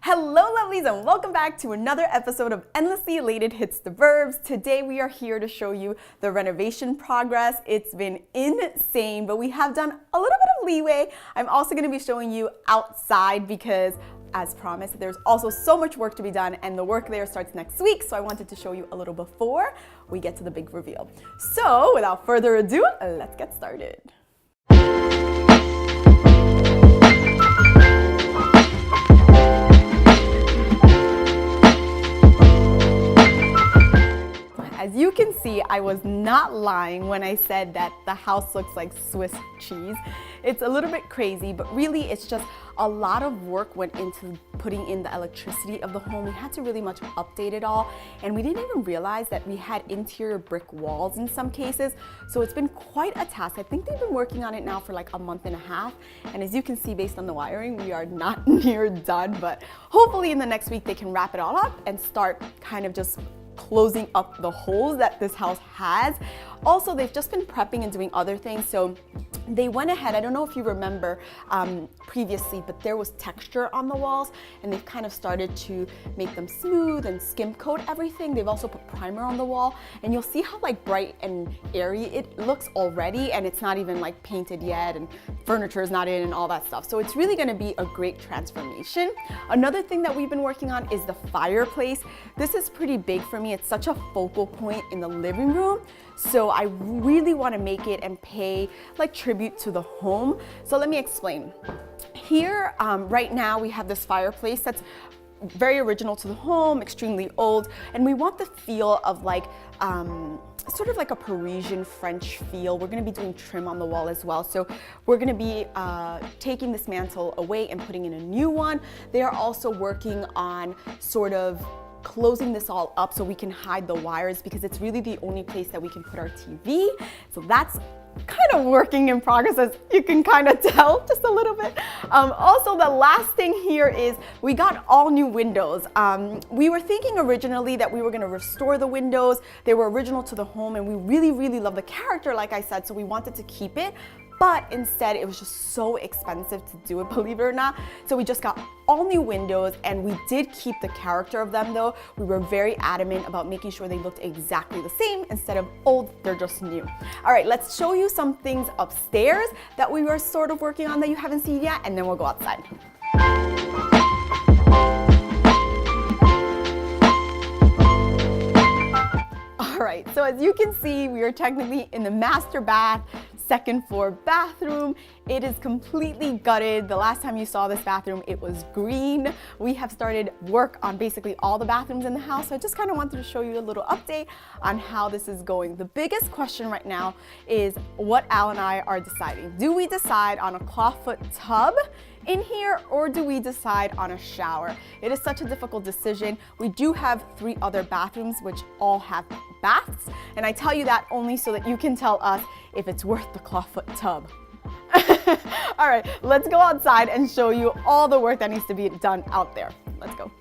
Hello lovelies and welcome back to another episode of Endlessly Elated Hits the Burbs. Today we are here to show you the renovation progress. It's been insane, but we have done a little bit of leeway. I'm also going to be showing you outside because as promised, there's also so much work to be done and the work there starts next week. So I wanted to show you a little before we get to the big reveal. So without further ado, let's get started. As you can see, I was not lying when I said that the house looks like Swiss cheese. It's a little bit crazy, but really it's just a lot of work went into putting in the electricity of the home. We had to really much update it all, and we didn't even realize that we had interior brick walls in some cases. So it's been quite a task. I think they've been working on it now for like a month and a half. And as you can see, based on the wiring, we are not near done, but hopefully in the next week they can wrap it all up and start kind of just closing up the holes that this house has. Also, they've just been prepping and doing other things. So they went ahead, I don't know if you remember previously, but there was texture on the walls and they've kind of started to make them smooth and skim coat everything. They've also put primer on the wall and you'll see how like bright and airy it looks already, and it's not even like painted yet and furniture is not in and all that stuff. So it's really going to be a great transformation. Another thing that we've been working on is the fireplace. This is pretty big for me. It's such a focal point in the living room. So I really want to make it and pay like tribute to the home. So let me explain. Here, right now we have this fireplace that's very original to the home, extremely old, and we want the feel of like sort of like a Parisian French feel. We're going to be doing trim on the wall as well. So we're going to be taking this mantle away and putting in a new one. They are also working on sort of closing this all up so we can hide the wires because it's really the only place that we can put our TV. So that's kind of working in progress, as you can kind of tell just a little bit. Also, the last thing here is we got all new windows. We were thinking originally that we were going to restore the windows. They were original to the home and we really love the character, like I said, so we wanted to keep it. But instead, it was just so expensive to do it, believe it or not. So we just got all new windows and we did keep the character of them though. We were very adamant about making sure they looked exactly the same. Instead of old, they're just new. All right, let's show you some things upstairs that we were sort of working on that you haven't seen yet, and then we'll go outside. All right, so as you can see, we are technically in the master bath, second floor bathroom. It is completely gutted. The last time you saw this bathroom, it was green. We have started work on basically all the bathrooms in the house. So I just kind of wanted to show you a little update on how this is going. The biggest question right now is what Al and I are deciding. Do we decide on a clawfoot tub in here or do we decide on a shower? It is such a difficult decision. We do have 3 other bathrooms which all have baths, and I tell you that only so that you can tell us if it's worth the clawfoot tub. All right, let's go outside and show you all the work that needs to be done out there. Let's go.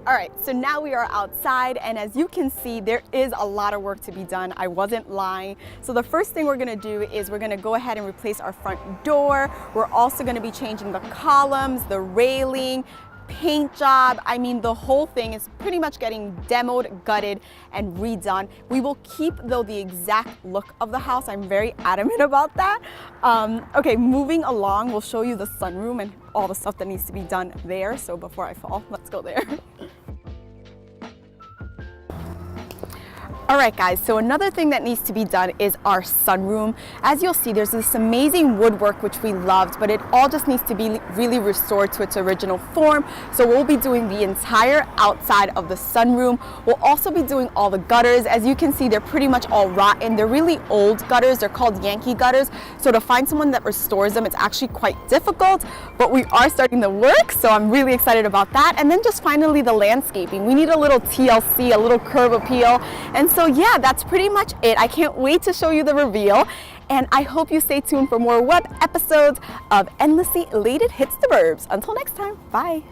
All right, so now we are outside, and as you can see, there is a lot of work to be done. I wasn't lying. So the first thing we're gonna do is we're gonna go ahead and replace our front door. We're also gonna be changing the columns, the railing, paint job. I mean, the whole thing is pretty much getting demoed, gutted, and redone. We will keep, though, the exact look of the house. I'm very adamant about that. Okay, moving along, we'll show you the sunroom and all the stuff that needs to be done there. So before I fall, let's go there. All right guys, so another thing that needs to be done is our sunroom. As you'll see, there's this amazing woodwork which we loved, but it all just needs to be really restored to its original form. So we'll be doing the entire outside of the sunroom. We'll also be doing all the gutters. As you can see, they're pretty much all rotten. They're really old gutters. They're called Yankee gutters. So to find someone that restores them, it's actually quite difficult, but we are starting the work. So I'm really excited about that. And then just finally the landscaping. We need a little TLC, a little curb appeal. And so yeah, that's pretty much it. I can't wait to show you the reveal, and I hope you stay tuned for more web episodes of Endlessly Elated Hits the Burbs. Until next time, bye.